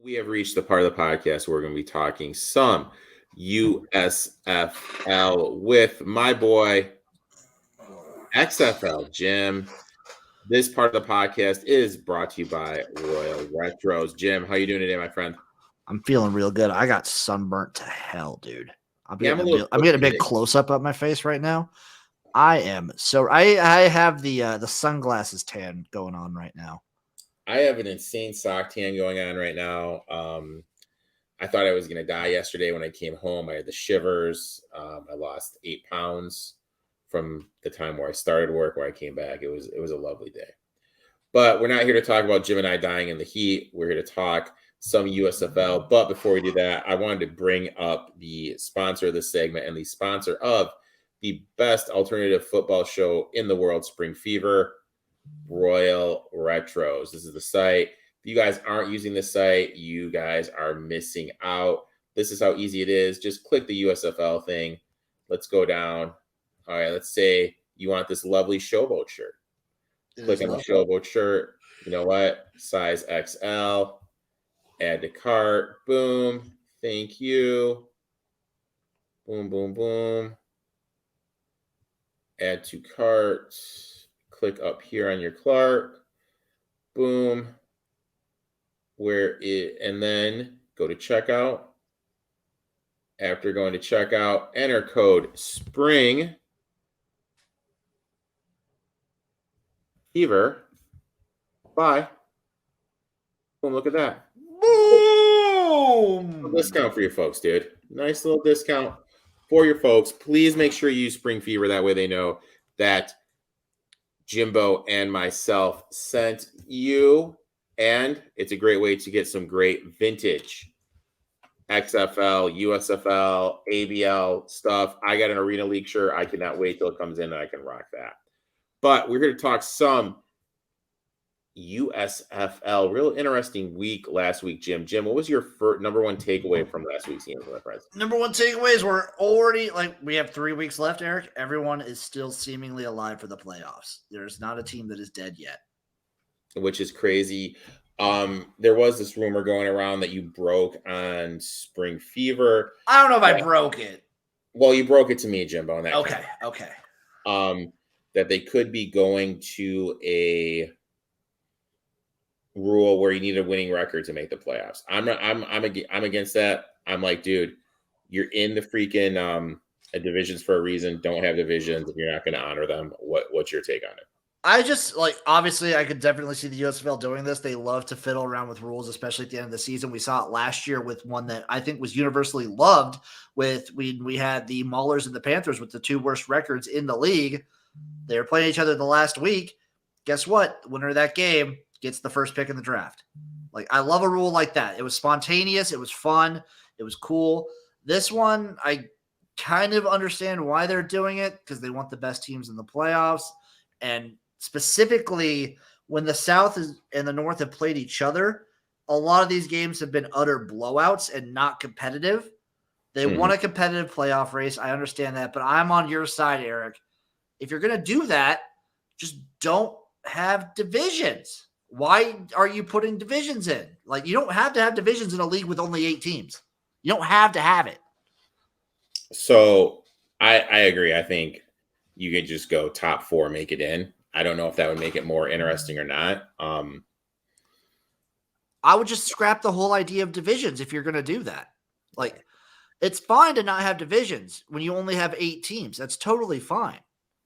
We have reached the part of the podcast where we're going to be talking some USFL with my boy XFL Jim. This part of the podcast is brought to you by Royal Retros. Jim, how you doing today, my friend? I'm feeling real good. I got sunburnt to hell, dude. I'm Yeah, getting a big close up of my face right now. I have the sunglasses tan going on right now. I have an insane sock tan going on right now. I thought I was going to die yesterday when I came home. I had the shivers. I lost 8 pounds from the time where I started work, where I came back. It was a lovely day. But we're not here to talk about Jim and I dying in the heat. We're here to talk some USFL. But before we do that, I wanted to bring up the sponsor of this segment and the sponsor of the best alternative football show in the world, Spring Fever, Royal Retros. This is the site. If you guys aren't using this site, you guys are missing out. This is how easy it is. Just click the USFL thing. Let's go down. All right, let's say you want this lovely Showboat shirt. Click on the Showboat shirt. You know what? Size XL. Add to cart. Boom. Thank you. Boom, boom, boom. Add to cart. Click up here on your cart. Boom. And then go to checkout. After going to checkout, enter code SPRING Fever. Bye. Boom, look at that. Boom! Discount for your folks, dude. Nice little discount for your folks. Please make sure you use Spring Fever. That way they know that Jimbo and myself sent you. And it's a great way to get some great vintage XFL, USFL, ABL stuff. I got an Arena League shirt. I cannot wait till it comes in and I can rock that. But we're here to talk some USFL. Real interesting week last week, Jim. Jim, what was your number one takeaway from last week's game, my friends? Number one takeaways, we're already, we have 3 weeks left, Eric. Everyone is still seemingly alive for the playoffs. There's not a team that is dead yet. Which is crazy. There was this rumor going around that you broke on Spring Fever. I don't know if I broke it. Well, you broke it to me, Jimbo. In that okay. That they could be going to a rule where you need a winning record to make the playoffs. I'm against that. I'm like, dude, you're in the freaking divisions for a reason. Don't have divisions if you're not going to honor them. What's your take on it? I just obviously I could definitely see the USFL doing this. They love to fiddle around with rules, especially at the end of the season. We saw it last year with one that I think was universally loved we had the Maulers and the Panthers with the 2 worst records in the league. They were playing each other the last week. Guess what? The winner of that game gets the first pick in the draft. I love a rule like that. It was spontaneous. It was fun. It was cool. This one, I kind of understand why they're doing it because they want the best teams in the playoffs. And specifically, when the South and the North have played each other, a lot of these games have been utter blowouts and not competitive. They want a competitive playoff race. I understand that, but I'm on your side, Eric. If you're going to do that, just don't have divisions. Why are you putting divisions in? You don't have to have divisions in a league with only 8 teams. You don't have to have it. So I agree. I think you could just go top 4, make it in. I don't know if that would make it more interesting or not. I would just scrap the whole idea of divisions if you're going to do that. It's fine to not have divisions when you only have 8 teams. That's totally fine.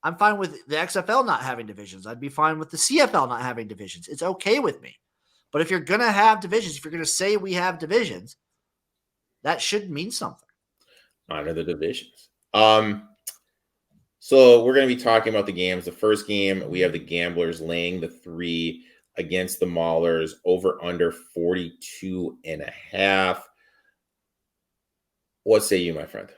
I'm fine with the XFL not having divisions. I'd be fine with the CFL not having divisions. It's okay with me. But if you're going to have divisions, if you're going to say we have divisions, that should mean something. Honor the divisions. So we're going to be talking about the games. The first game, we have the Gamblers laying the 3 against the Maulers, over under 42.5. What say you, my friend?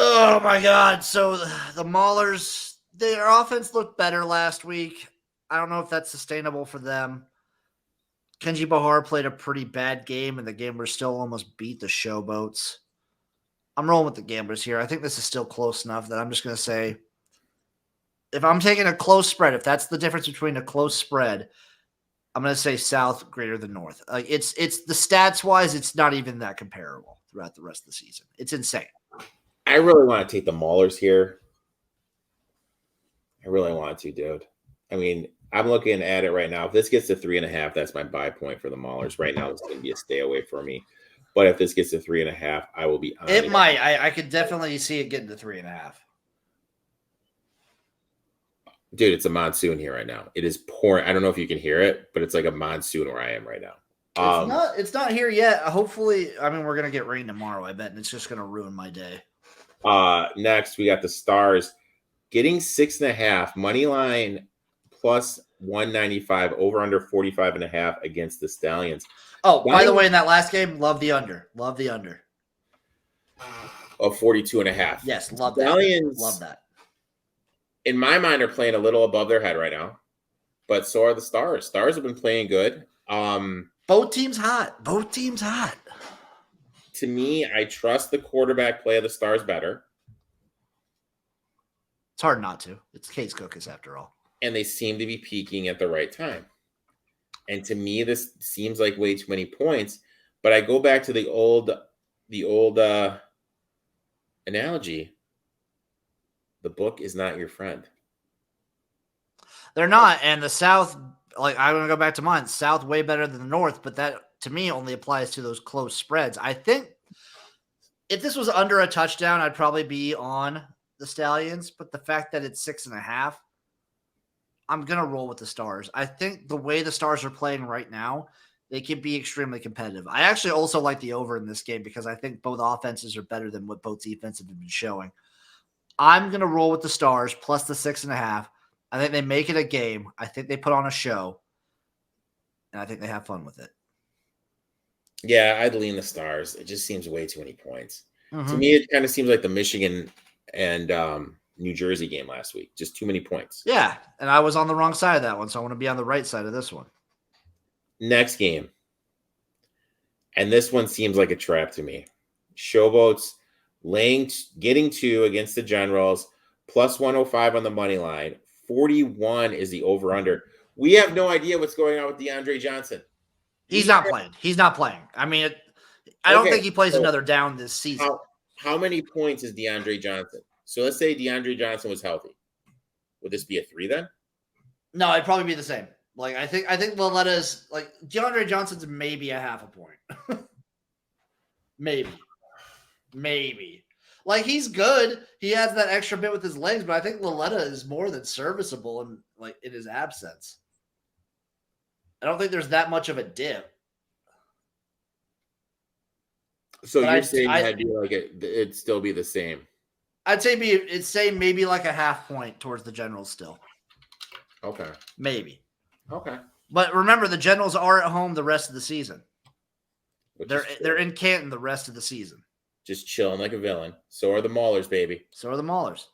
Oh, my God. So the Maulers, their offense looked better last week. I don't know if that's sustainable for them. Kenji Bahar played a pretty bad game, and the Gamblers still almost beat the Showboats. I'm rolling with the Gamblers here. I think this is still close enough that I'm just going to say, if I'm taking a close spread, if that's the difference between a close spread, I'm going to say South greater than North. Like it's the stats wise, it's not even that comparable throughout the rest of the season. It's insane. I really want to take the Maulers here. I really want to, dude. I mean, I'm looking at it right now. If this gets to 3.5, that's my buy point for the Maulers. Right now, it's going to be a stay away for me. But if this gets to 3.5, I will be on it. Might. I could definitely see it getting to 3.5. Dude, it's a monsoon here right now. It is pouring. I don't know if you can hear it, but it's like a monsoon where I am right now. It's not here yet. Hopefully, I mean, we're going to get rain tomorrow, I bet, and it's just going to ruin my day. Next, we got the Stars getting 6.5 money line plus 195 over under 45.5 against the Stallions. Oh, by the way, in that last game, love the under. Love the under. Of 42.5. Yes, love Stallions, that. Love that. In my mind, are playing a little above their head right now, but so are the Stars. Stars have been playing good. Both teams hot. Both teams hot. To me, I trust the quarterback play of the Stars better. It's hard not to. It's Case Cookus after all. And they seem to be peaking at the right time. And to me, this seems like way too many points. But I go back to the old analogy. The book is not your friend. They're not. And the South, like I'm going to go back to mine. South way better than the North, but that to me only applies to those close spreads. I think if this was under a touchdown, I'd probably be on the Stallions. But the fact that it's 6.5, I'm going to roll with the Stars. I think the way the Stars are playing right now, they can be extremely competitive. I actually also like the over in this game because I think both offenses are better than what both defenses have been showing. I'm going to roll with the Stars plus the 6.5. I think they make it a game. I think they put on a show. And I think they have fun with it. Yeah, I'd lean the Stars. It just seems way too many points. Mm-hmm. To me, it kind of seems like the Michigan and New Jersey game last week. Just too many points. Yeah, and I was on the wrong side of that one, so I want to be on the right side of this one. Next game. And this one seems like a trap to me. Showboats getting 2 against the Generals, plus 105 on the money line. 41 is the over-under. We have no idea what's going on with DeAndre Johnson. He's not playing. He's not playing. I mean, I don't think he plays another down this season. How many points is DeAndre Johnson? So let's say DeAndre Johnson was healthy. Would this be a 3 then? No, it'd probably be the same. Like I think Valletta's like DeAndre Johnson's maybe a half a point. Maybe. Like he's good. He has that extra bit with his legs, but I think Laletta is more than serviceable in his absence. I don't think there's that much of a dip. So but you're saying that'd be like it'd still be the same? I'd say it's maybe like a half point towards the Generals still. Okay. Maybe. Okay. But remember, the Generals are at home the rest of the season. They're in Canton the rest of the season. Just chilling like a villain. So are the Maulers, baby. So are the Maulers.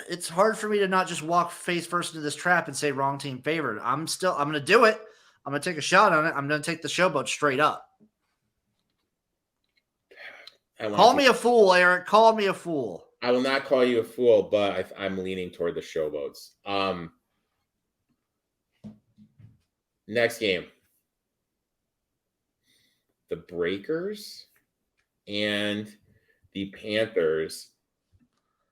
It's hard for me to not just walk face first into this trap and say wrong team favored. I'm going to do it. I'm going to take a shot on it. I'm going to take the Showboat straight up. Call me a fool, Eric. Call me a fool. I will not call you a fool, but I'm leaning toward the Showboats. Next game. The Breakers and the Panthers.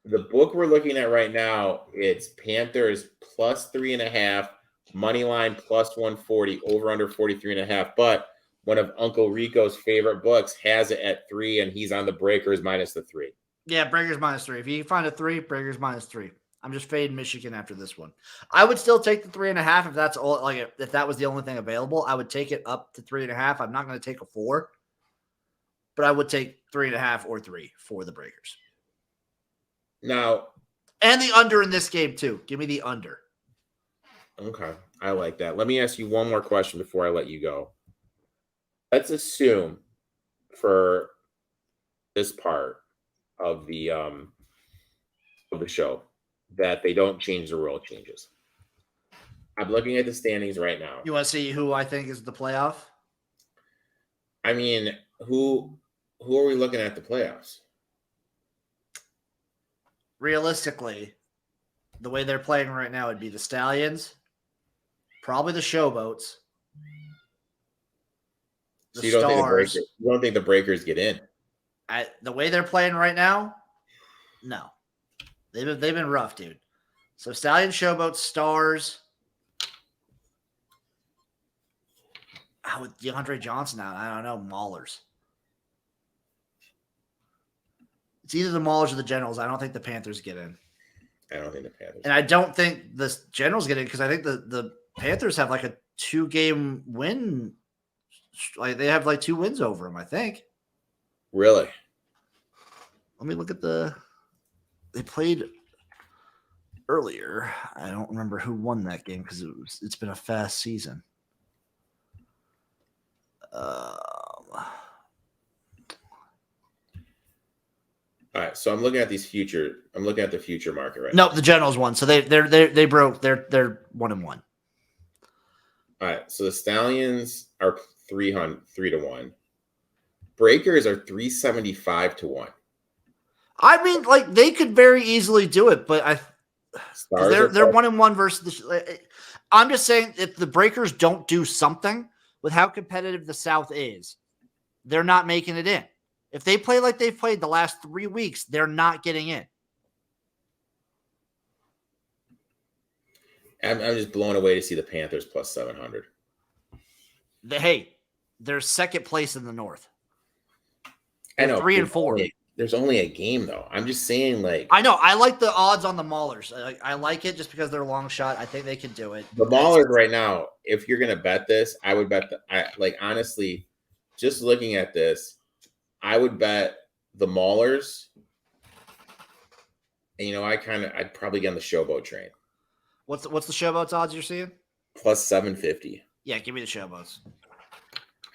The book we're looking at right now, it's Panthers plus 3.5, money line plus 140, over under 43.5. But one of Uncle Rico's favorite books has it at 3, and he's on the Breakers minus the 3. Yeah, Breakers minus 3. If you can find a 3, Breakers minus 3. I'm just fading Michigan after this one. I would still take the 3.5 if that's all. Like if that was the only thing available, I would take it up to 3.5. I'm not going to take a 4, but I would take 3.5 or 3 for the Breakers. Now, and the under in this game too. Give me the under. Okay, I like that. Let me ask you one more question before I let you go. Let's assume for this part of the show that they don't change the rule changes. I'm looking at the standings right now. You want to see who I think is the playoff? I mean, who are we looking at the playoffs? Realistically, the way they're playing right now would be the Stallions, Probably the Showboats. So you don't think the Breakers get in? The way they're playing right now, no. They've been rough, dude. So Stallion, Showboats, Stars. With DeAndre Johnson out, I don't know. Maulers. It's either the Maulers or the Generals. I don't think the Panthers get in. I don't think the Panthers. And I don't think the Generals get in because I think the Panthers have like a 2-game win. Like they have like 2 wins over them, I think. Really? Let me look at they played earlier. I don't remember who won that game because it's been a fast season. All right, so I'm looking at the future market right now. now. No, the Generals won. So they broke. They're 1-1. All right, so the Stallions are 3-1. Breakers are 375 to 1. I mean, like they could very easily do it, but they're 1-1 versus the. I'm just saying, if the Breakers don't do something with how competitive the South is, they're not making it in. If they play like they've played the last 3 weeks, they're not getting in. I'm just blown away to see the Panthers plus 700. They're second place in the North. I know 3 and 4. There's only a game though. I'm just saying, like, I know. I like the odds on the Maulers. I like it just because they're a long shot. I think they can do it. The Maulers right now, if you're gonna bet this, I would bet honestly, just looking at this, I would bet the Maulers. And I'd probably get on the Showboat train. What's the Showboats odds you're seeing? Plus 750. Yeah, give me the Showboats.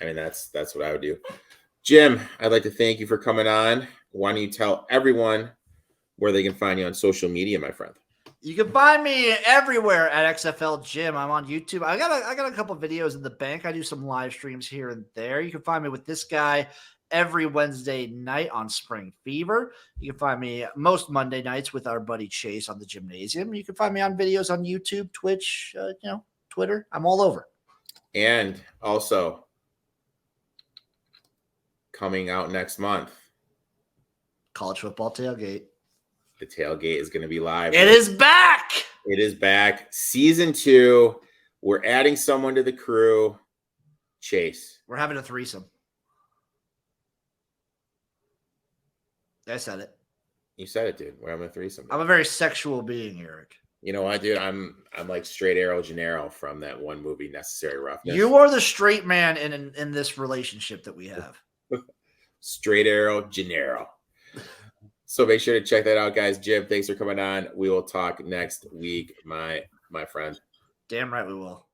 I mean, that's what I would do. Jim, I'd like to thank you for coming on. Why don't you tell everyone where they can find you on social media, my friend? You can find me everywhere at XFL Jim. I'm on YouTube. I got a couple videos in the bank. I do some live streams here and there. You can find me with this guy every Wednesday night on Spring Fever. You can find me most Monday nights with our buddy Chase on the Gymnasium. You can find me on videos on YouTube, Twitch, Twitter. I'm all over. And also coming out next month, College football tailgate. The tailgate is going to be live. It is back. It is back. Season 2. We're adding someone to the crew. Chase. We're having a threesome. I said it. You said it, dude. We're having a threesome. I'm a very sexual being, Eric. You know what, dude? I'm like Straight Arrow Gennaro from that one movie, Necessary Roughness. You are the straight man in this relationship that we have. Straight Arrow Gennaro. So make sure to check that out, guys. Jim, thanks for coming on. We will talk next week, my friend. Damn right we will.